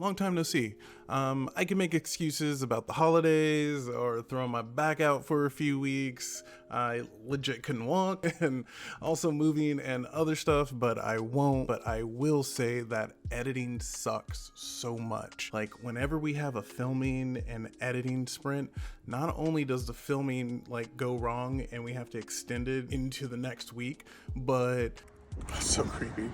long time no see. I can make excuses about the holidays or throwing my back out for a few weeks. I legit couldn't walk and also moving and other stuff, but I won't. But I will say that editing sucks so much. Like whenever we have a filming and editing sprint, not only does the filming like go wrong and we have to extend it into the next week, but that's so creepy.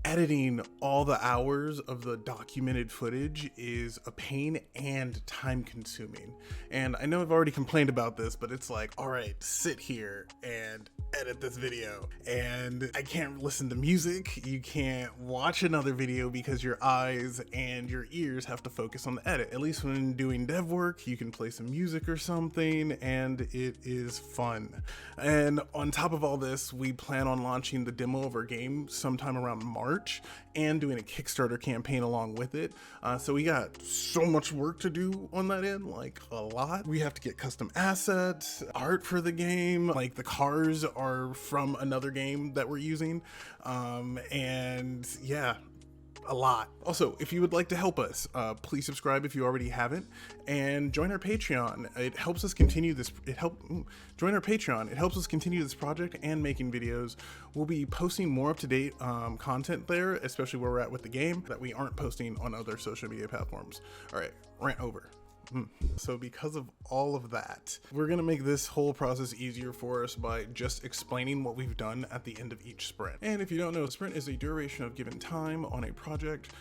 Editing all the hours of the documented footage is a pain and time consuming. And I know I've already complained about this, but it's like, all right, sit here and edit this video. And I can't listen to music. You can't watch another video because your eyes and your ears have to focus on the edit. At least when doing dev work, you can play some music or something and it is fun. And on top of all this, we plan on launching the demo of our game sometime around March and doing a Kickstarter campaign along with it. So we got so much work to do on that end, like a lot. We have to get custom assets, art for the game, like the cars are from another game that we're using. And yeah, a lot. Also, if you would like to help us, please subscribe if you already haven't, and join our Patreon. It helps us continue this. Join our Patreon. It helps us continue this project and making videos. We'll be posting more up-to-date content there, especially where we're at with the game that we aren't posting on other social media platforms. All right, rant over. So because of all of that, we're gonna make this whole process easier for us by just explaining what we've done at the end of each sprint. And if you don't know, a sprint is a duration of given time on a project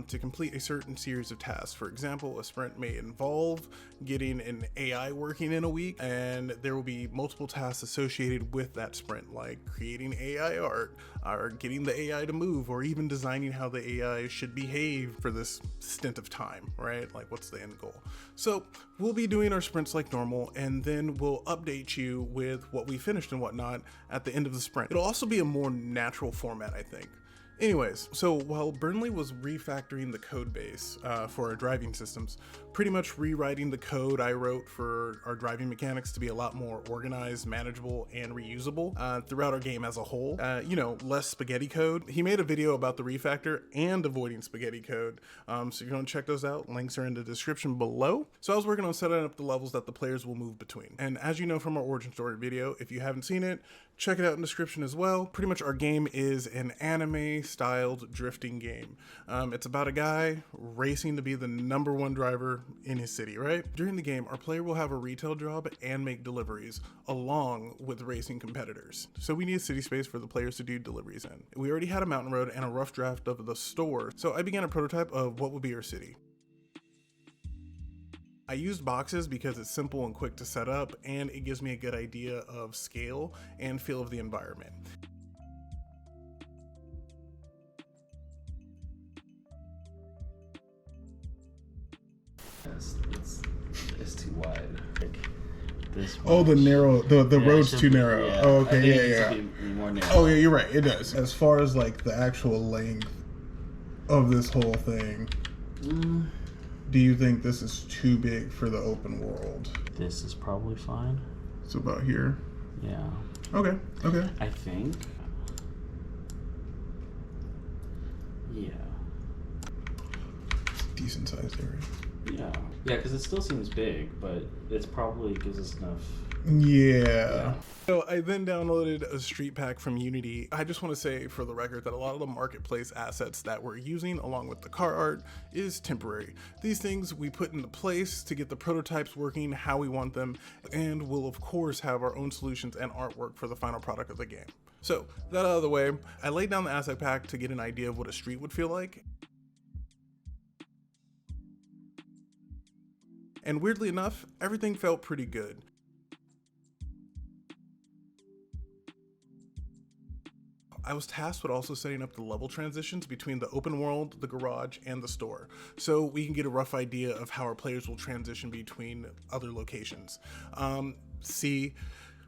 to complete a certain series of tasks. For example, a sprint may involve getting an AI working in a week, and there will be multiple tasks associated with that sprint, like creating AI art, or getting the AI to move, or even designing how the AI should behave for this stint of time, right? Like what's the end goal? So we'll be doing our sprints like normal, and then we'll update you with what we finished and whatnot at the end of the sprint. It'll also be a more natural format, I think. Anyways, so while Burnley was refactoring the code base for our driving systems, pretty much rewriting the code I wrote for our driving mechanics to be a lot more organized, manageable, and reusable throughout our game as a whole. You know, less spaghetti code. He made a video about the refactor and avoiding spaghetti code. So if you want to check those out, links are in the description below. So I was working on setting up the levels that the players will move between. And as you know from our origin story video, if you haven't seen it, check it out in the description as well. Pretty much our game is an anime styled drifting game. It's about a guy racing to be the #1 driver in his city, right? During the game, our player will have a retail job and make deliveries along with racing competitors. So we need a city space for the players to do deliveries in. We already had a mountain road and a rough draft of the store. So I began a prototype of what would be our city. I used boxes because it's simple and quick to set up, and it gives me a good idea of scale and feel of the environment. It's too wide. Like this. Oh, the narrow, the road's too narrow. Yeah. Oh, okay, It yeah. needs to be more narrow. Oh, yeah, you're right. It does. As far as like the actual length of this whole thing, do you think this is too big for the open world? This is probably fine. It's about here. Yeah. Okay. Okay. I think. Yeah. Decent sized area. Yeah. Yeah, because it still seems big, but it's probably gives us enough. Yeah. So I then downloaded a street pack from Unity. I just want to say for the record that a lot of the marketplace assets that we're using along with the car art is temporary. These things we put into place to get the prototypes working how we want them, and we'll of course have our own solutions and artwork for the final product of the game. So that out of the way, I laid down the asset pack to get an idea of what a street would feel like. And weirdly enough, everything felt pretty good. I was tasked with also setting up the level transitions between the open world, the garage, and the store, so we can get a rough idea of how our players will transition between other locations. See,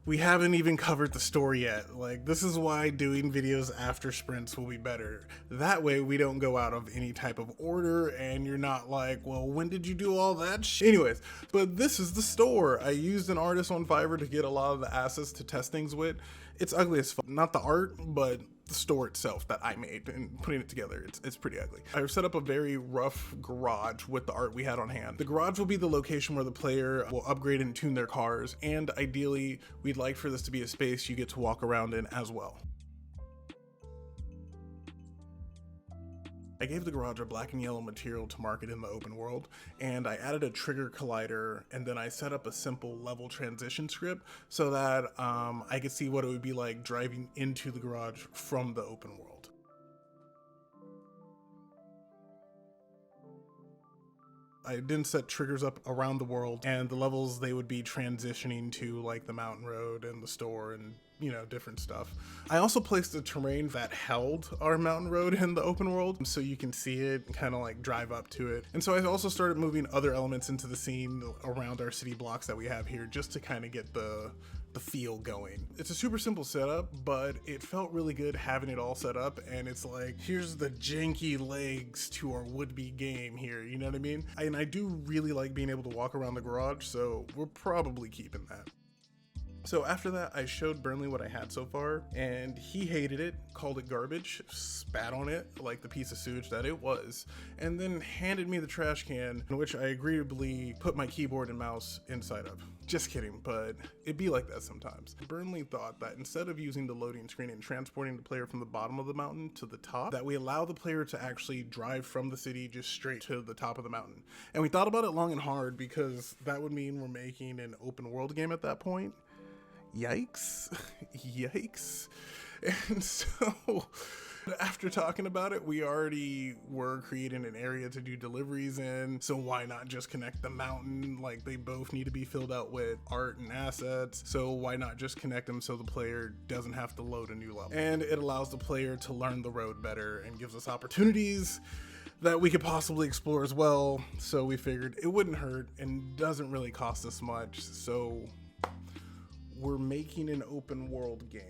we haven't even covered the store yet. Like, this is why doing videos after sprints will be better. That way we don't go out of any type of order and you're not like, well, when did you do all that shit? Anyways, but this is the store. I used an artist on Fiverr to get a lot of the assets to test things with. It's ugly as fuck. Not the art, but the store itself that I made and putting it together. It's pretty ugly. I've set up a very rough garage with the art we had on hand. The garage will be the location where the player will upgrade and tune their cars, and ideally we'd like for this to be a space you get to walk around in as well. I gave the garage a black and yellow material to market in the open world, and I added a trigger collider, and then I set up a simple level transition script so that I could see what it would be like driving into the garage from the open world. I didn't set triggers up around the world, and the levels they would be transitioning to, like the mountain road and the store and different stuff. I also placed a terrain that held our mountain road in the open world so you can see it and kind of like drive up to it. And so I also started moving other elements into the scene around our city blocks that we have here just to kind of get the feel going. It's a super simple setup, but it felt really good having it all set up, and it's like, here's the janky legs to our would-be game here, you know what I mean? And I do really like being able to walk around the garage, so we're probably keeping that. So after that, I showed Burnley what I had so far, and he hated it, called it garbage, spat on it like the piece of sewage that it was, and then handed me the trash can, in which I agreeably put my keyboard and mouse inside of. Just kidding, but it'd be like that sometimes. Burnley thought that instead of using the loading screen and transporting the player from the bottom of the mountain to the top, that we allow the player to actually drive from the city just straight to the top of the mountain. And we thought about it long and hard because that would mean we're making an open world game at that point. Yikes. Yikes. And so after talking about it, we already were creating an area to do deliveries in, so why not just connect the mountain? Like, they both need to be filled out with art and assets, so why not just connect them so the player doesn't have to load a new level? And it allows the player to learn the road better and gives us opportunities that we could possibly explore as well, so we figured it wouldn't hurt and doesn't really cost us much, so we're making an open world game.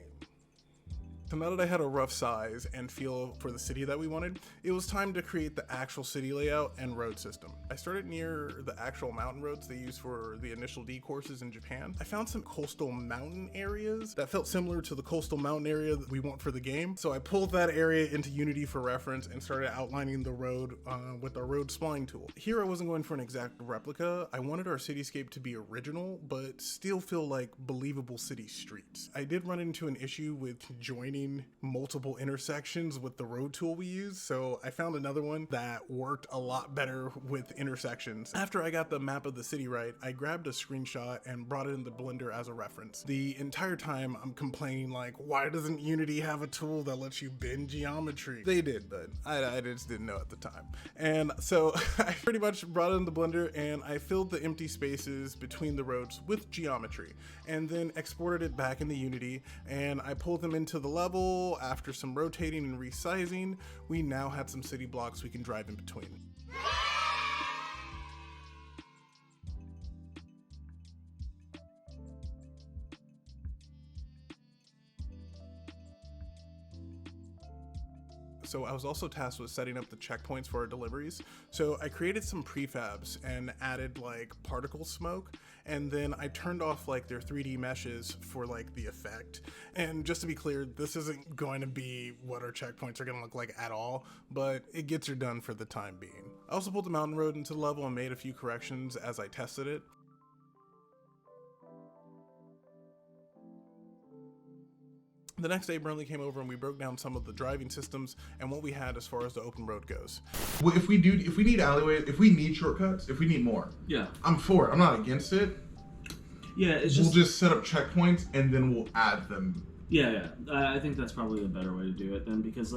So now that I had a rough size and feel for the city that we wanted, it was time to create the actual city layout and road system. I started near the actual mountain roads they use for the initial D courses in Japan. I found some coastal mountain areas that felt similar to the coastal mountain area that we want for the game. So I pulled that area into Unity for reference and started outlining the road with our road spline tool. Here I wasn't going for an exact replica. I wanted our cityscape to be original, but still feel like believable city streets. I did run into an issue with joining multiple intersections with the road tool we use, so I found another one that worked a lot better with intersections. After I got the map of the city right, I grabbed a screenshot and brought it into Blender as a reference. The entire time I'm complaining like, why doesn't Unity have a tool that lets you bend geometry? They did, but I just didn't know at the time. And so I pretty much brought it into Blender and I filled the empty spaces between the roads with geometry and then exported it back into Unity, and I pulled them into the level. After some rotating and resizing, we now had some city blocks we can drive in between. So I was also tasked with setting up the checkpoints for our deliveries. So I created some prefabs and added like particle smoke, and then I turned off like their 3D meshes for like the effect. And just to be clear, this isn't going to be what our checkpoints are going to look like at all, but it gets her done for the time being. I also pulled the mountain road into the level and made a few corrections as I tested it. The next day, Burnley came over and we broke down some of the driving systems and what we had as far as the open road goes. Well, if we need alleyways, if we need shortcuts, if we need more, Yeah. I'm for it. I'm not against it. Yeah, it's We'll just... just set up checkpoints and then we'll add them. Yeah. I think that's probably the better way to do it then, because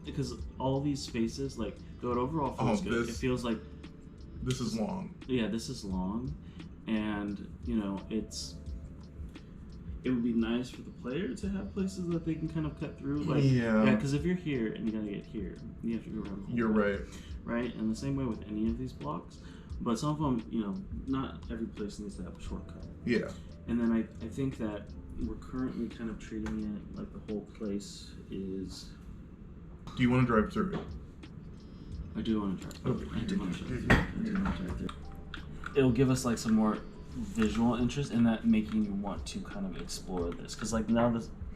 because all these spaces, like, though it overall feels good, it feels like... This is long. Yeah, this is long, and, it would be nice for the player to have places that they can kind of cut through. Like, yeah, because if you're here and you gotta get here, you have to go around the whole You're way, right. right? And the same way with any of these blocks. But some of them, not every place needs to have a shortcut. Yeah. And then I think that we're currently kind of treating it like the whole place is... Do you want to drive through it? I do want to drive through. Okay. I do want to drive through. It'll give us like some more visual interest in that, making you want to kind of explore this, because like now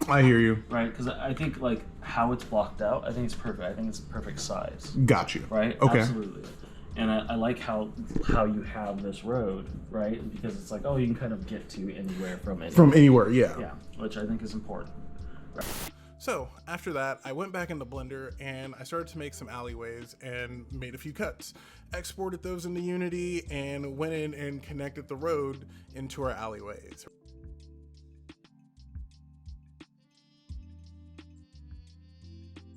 I hear you. Right? Because I think like how it's blocked out, I think it's perfect. I think it's a perfect size. Got you. Right? Okay. Absolutely. And I like how you have this road, right? Because it's like, oh, you can kind of get to anywhere from it. From anywhere, yeah. Yeah, which I think is important. Right. So after that, I went back into Blender and I started to make some alleyways and made a few cuts. Exported those into Unity and went in and connected the road into our alleyways.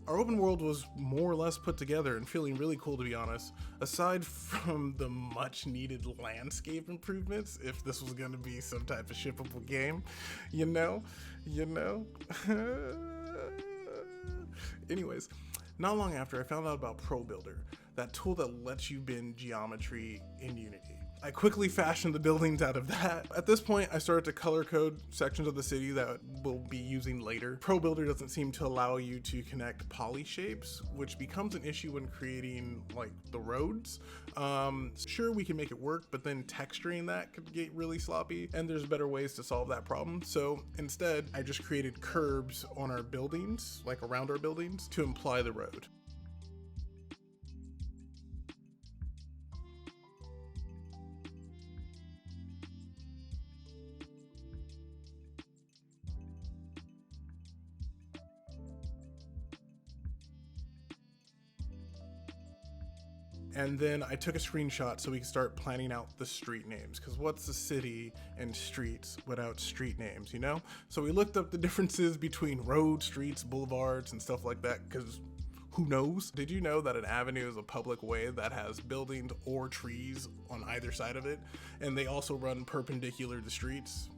Our open world was more or less put together and feeling really cool, to be honest. Aside from the much needed landscape improvements, if this was going to be some type of shippable game, you know. Anyways, not long after, I found out about ProBuilder, that tool that lets you bin geometry in Unity. I quickly fashioned the buildings out of that. At this point, I started to color code sections of the city that we'll be using later. ProBuilder doesn't seem to allow you to connect poly shapes, which becomes an issue when creating like the roads. Sure, we can make it work, but then texturing that could get really sloppy, and there's better ways to solve that problem. So instead, I just created curbs on our buildings, like around our buildings, to imply the road. And then I took a screenshot so we could start planning out the street names, because what's a city and streets without street names, you know? So we looked up the differences between roads, streets, boulevards, and stuff like that, because who knows? Did you know that an avenue is a public way that has buildings or trees on either side of it, and they also run perpendicular to streets?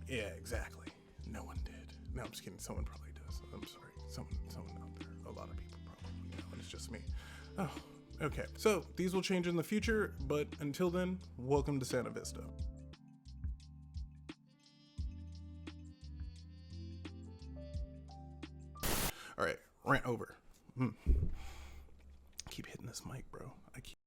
Yeah, exactly. No one did. No, I'm just kidding. Someone probably does. I'm sorry. Someone out there. A lot of people probably know, and it's just me. Oh. Okay, so these will change in the future, but until then, welcome to Santa Vista. All right, rant over. Keep hitting this mic, bro. I keep